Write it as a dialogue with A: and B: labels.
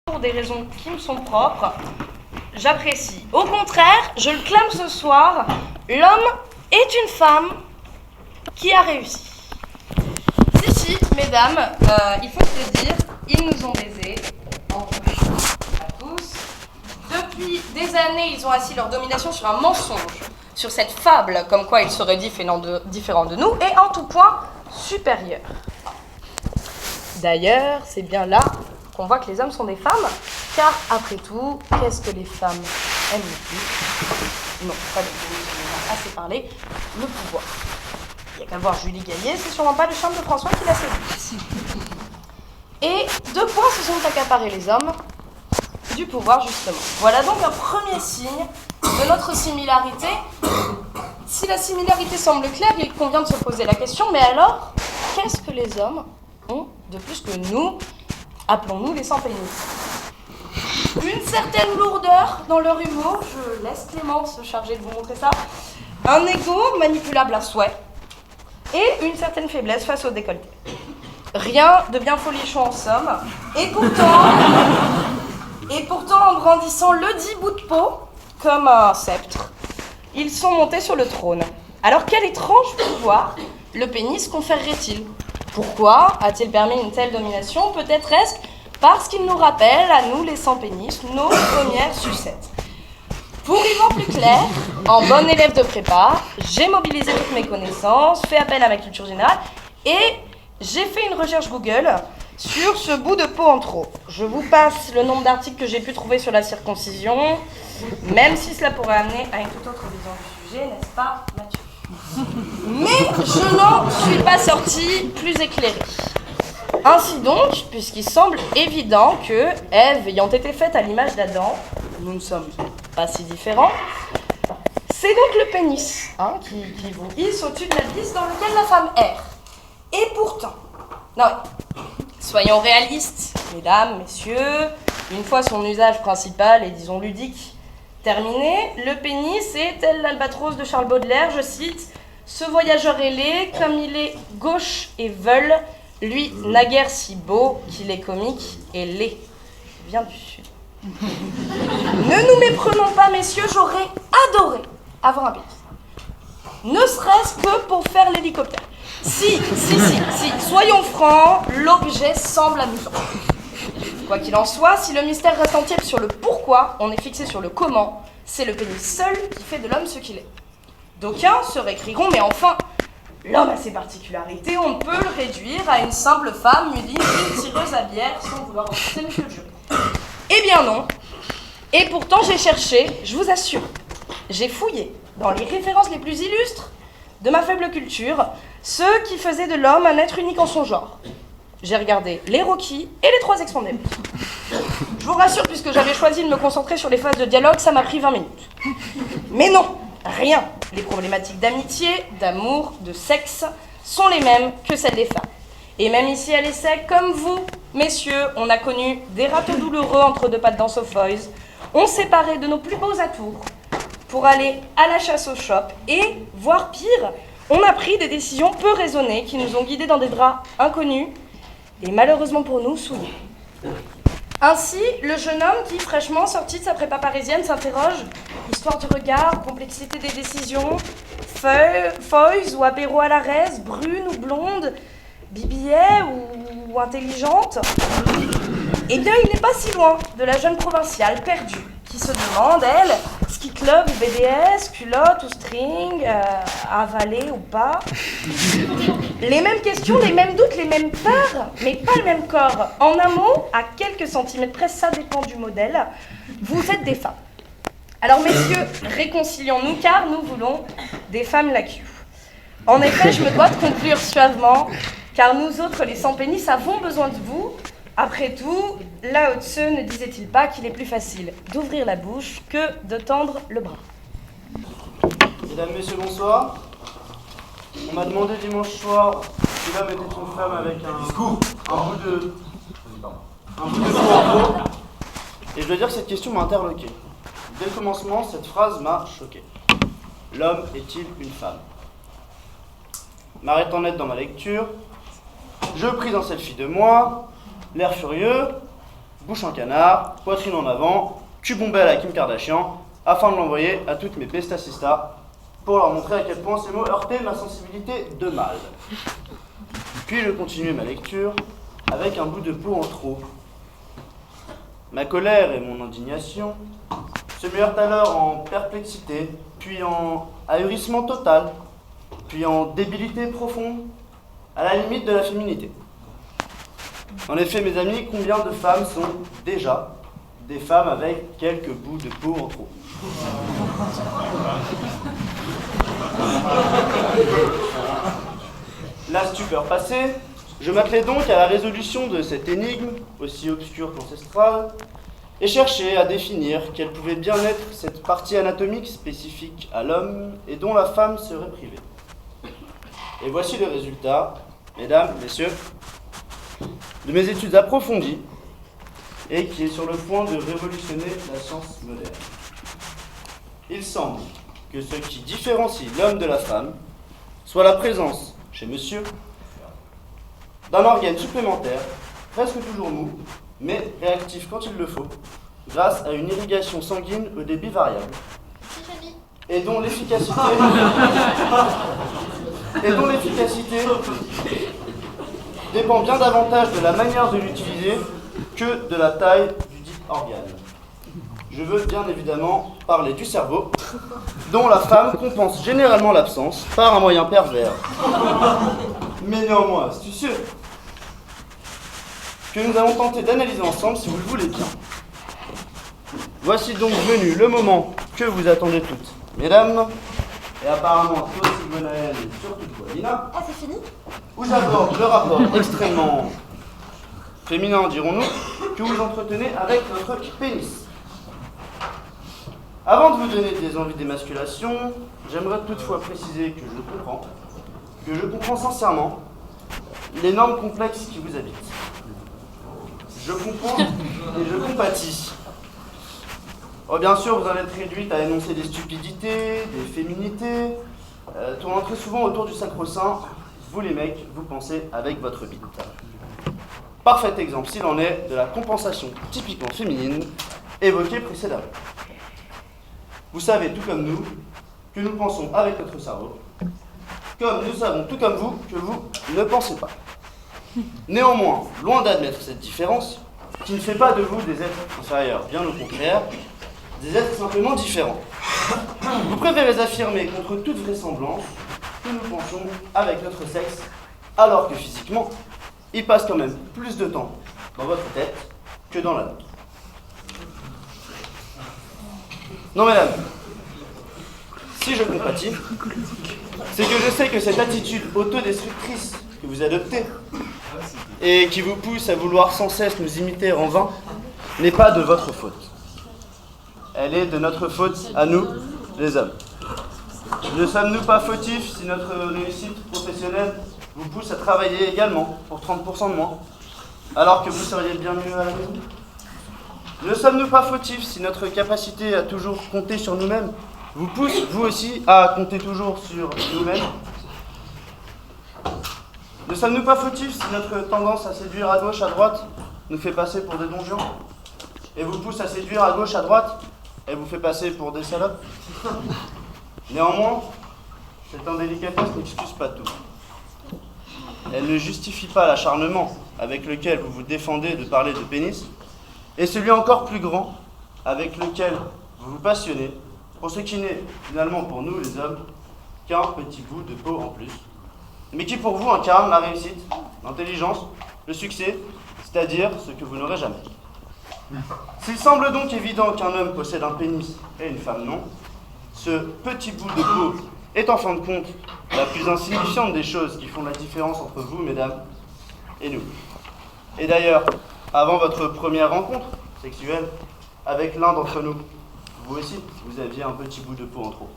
A: pour des raisons qui me sont propres, j'apprécie. Au contraire, je le clame ce soir, l'homme est une femme qui a réussi. Si, mesdames, il faut se le dire, ils nous ont baisés, en tous à tous. Depuis des années, ils ont assis leur domination sur un mensonge, sur cette fable, comme quoi ils seraient différents de nous, et en tout point supérieurs. D'ailleurs, c'est bien là qu'on voit que les hommes sont des femmes, car après tout, qu'est-ce que les femmes aiment le plus? Non, pas du tout, on en a assez parlé, le pouvoir. Il n'y a qu'à voir Julie Gaillet, c'est sûrement pas le charme de François qui l'a séduit. Et deux points se sont accaparés les hommes du pouvoir, justement. Voilà donc un premier signe de notre similarité. Si la similarité semble claire, il convient de se poser la question, mais alors, qu'est-ce que les hommes ont de plus que nous, appelons-nous les sans-pénis? Une certaine lourdeur dans leur humour, je laisse Clémence se charger de vous montrer ça, un ego manipulable à souhait, et une certaine faiblesse face au décolleté. Rien de bien folichon en somme, et pourtant en brandissant le dit bout de peau, comme un sceptre, ils sont montés sur le trône. Alors quel étrange pouvoir le pénis conférerait-il? Pourquoi a-t-il permis une telle domination? Peut-être est-ce parce qu'il nous rappelle, à nous les sans-pénis, nos premières sucettes. Pour y voir plus clair, en bonne élève de prépa, j'ai mobilisé toutes mes connaissances, fait appel à ma culture générale et j'ai fait une recherche Google sur ce bout de peau en trop. Je vous passe le nombre d'articles que j'ai pu trouver sur la circoncision, même si cela pourrait amener à une toute autre vision du sujet, n'est-ce pas, Mathieu? Mais je n'en suis pas sortie plus éclairée. Ainsi donc, puisqu'il semble évident que Ève ayant été faite à l'image d'Adam, nous ne sommes pas si différents, c'est donc le pénis qui vous hisse au-dessus de la vis dans lequel la femme erre. Et pourtant, soyons réalistes, mesdames, messieurs, une fois son usage principal et disons ludique terminé, le pénis est, tel l'albatros de Charles Baudelaire, je cite, « Ce voyageur ailé, comme il est gauche et veule, lui naguère si beau qu'il est comique et laid. » Vient du sud. Ne nous méprenons pas, messieurs, j'aurais adoré avoir un pénis. Ne serait-ce que pour faire l'hélicoptère. Si, soyons francs, l'objet semble amusant. Quoi qu'il en soit, si le mystère reste entier sur le pourquoi, on est fixé sur le comment, c'est le pénis seul qui fait de l'homme ce qu'il est. D'aucuns se récrieront, mais enfin, l'homme a ses particularités, on ne peut le réduire à une simple femme munie d'une tireuse à bière sans vouloir repousser monsieur le jury. Eh bien non. Et pourtant j'ai cherché, je vous assure, j'ai fouillé dans les références les plus illustres de ma faible culture, ceux qui faisaient de l'homme un être unique en son genre. J'ai regardé les Rocky et les 3 Expendables. Je vous rassure, puisque j'avais choisi de me concentrer sur les phases de dialogue, ça m'a pris 20 minutes. Mais non, rien. Les problématiques d'amitié, d'amour, de sexe sont les mêmes que celles des femmes. Et même ici à l'essai, comme vous, messieurs, on a connu des râteaux douloureux entre deux pattes dansophoïs. On s'est paré de nos plus beaux atours pour aller à la chasse au shop et, voire pire, on a pris des décisions peu raisonnées qui nous ont guidés dans des draps inconnus et malheureusement pour nous, souillés. Ainsi, le jeune homme qui, fraîchement sorti de sa prépa parisienne, s'interroge histoire du regard, complexité des décisions, foïs ou apéro à la raise, brune ou blonde, bibillet ou intelligente. Eh bien, il n'est pas si loin de la jeune provinciale perdue, qui se demande, elle, ski club ou BDS, culotte ou string, avalé ou pas. Les mêmes questions, les mêmes doutes, les mêmes peurs, mais pas le même corps. En un mot, à quelques centimètres près, ça dépend du modèle, vous êtes des femmes. Alors messieurs, réconcilions-nous car nous voulons des femmes lacues. En effet, je me dois de conclure suavement, car nous autres, les sans-pénis, avons besoin de vous. Après tout, Lao Tse ne disait-il pas qu'il est plus facile d'ouvrir la bouche que de tendre le bras?
B: Mesdames, Messieurs, bonsoir. On m'a demandé dimanche soir si l'homme était une femme avec un bout de peau en trop. Et je dois dire que cette question m'a interloqué. Dès le commencement, cette phrase m'a choqué. L'homme est-il une femme? M'arrêtant net dans ma lecture, je pris un selfie de moi, l'air furieux, bouche en canard, poitrine en avant, cul bombé à la Kim Kardashian, afin de l'envoyer à toutes mes pestacistas pour leur montrer à quel point ces mots heurtaient ma sensibilité de mâle. Puis je continuais ma lecture avec un bout de peau en trop. Ma colère et mon indignation se muèrent alors en perplexité, puis en ahurissement total, puis en débilité profonde, à la limite de la féminité. En effet, mes amis, combien de femmes sont déjà des femmes avec quelques bouts de peau en trop? La stupeur passée, je m'attelai donc à la résolution de cette énigme, aussi obscure qu'ancestrale, et cherchai à définir quelle pouvait bien être cette partie anatomique spécifique à l'homme et dont la femme serait privée. Et voici le résultat, mesdames, messieurs, de mes études approfondies et qui est sur le point de révolutionner la science moderne. Il semble que ce qui différencie l'homme de la femme soit la présence, chez monsieur, d'un organe supplémentaire, presque toujours mou, mais réactif quand il le faut, grâce à une irrigation sanguine au débit variable, et dont l'efficacité dépend bien davantage de la manière de l'utiliser que de la taille du dit organe. Je veux bien évidemment parler du cerveau, dont la femme compense généralement l'absence par un moyen pervers, mais néanmoins astucieux, que nous allons tenter d'analyser ensemble si vous le voulez bien. Voici donc venu le moment que vous attendez toutes, mesdames, et apparemment toi aussi Gwenaëlle et surtout toi Lina.
C: Ah, c'est fini?
B: Où j'aborde le rapport extrêmement féminin, dirons-nous, que vous entretenez avec votre pénis. Avant de vous donner des envies d'émasculation, j'aimerais toutefois préciser que je comprends sincèrement les normes complexes qui vous habitent. Je comprends et je compatis. Oh, bien sûr, vous en êtes réduite à énoncer des stupidités, des féminités, tournant très souvent autour du sacro-saint. Vous les mecs, vous pensez avec votre bite. Parfait exemple, s'il en est, de la compensation typiquement féminine évoquée précédemment. Vous savez, tout comme nous, que nous pensons avec notre cerveau, comme nous savons, tout comme vous, que vous ne pensez pas. Néanmoins, loin d'admettre cette différence, qui ne fait pas de vous des êtres inférieurs, bien au contraire, des êtres simplement différents. Vous préférez affirmer contre toute vraisemblance que nous pensons avec notre sexe, alors que physiquement, il passe quand même plus de temps dans votre tête que dans la nôtre. Non, mesdames, si je compatis, c'est que je sais que cette attitude autodestructrice que vous adoptez et qui vous pousse à vouloir sans cesse nous imiter en vain n'est pas de votre faute. Elle est de notre faute à nous, les hommes. Ne sommes-nous pas fautifs si notre réussite professionnelle vous pousse à travailler également pour 30% de moins, alors que vous seriez bien mieux à la maison? Ne sommes-nous pas fautifs si notre capacité à toujours compter sur nous-mêmes vous pousse, vous aussi, à compter toujours sur nous-mêmes? Ne sommes-nous pas fautifs si notre tendance à séduire à gauche, à droite nous fait passer pour des donjons et vous pousse à séduire à gauche, à droite et vous fait passer pour des salopes? Néanmoins, cette indélicatesse n'excuse pas tout. Elle ne justifie pas l'acharnement avec lequel vous vous défendez de parler de pénis, et celui encore plus grand avec lequel vous vous passionnez pour ce qui n'est finalement pour nous les hommes qu'un petit bout de peau en plus, mais qui pour vous incarne la réussite, l'intelligence, le succès, c'est-à-dire ce que vous n'aurez jamais. S'il semble donc évident qu'un homme possède un pénis et une femme non, ce petit bout de peau est en fin de compte la plus insignifiante des choses qui font la différence entre vous, mesdames, et nous. Et d'ailleurs, avant votre première rencontre sexuelle avec l'un d'entre nous, vous aussi, vous aviez un petit bout de peau en trop.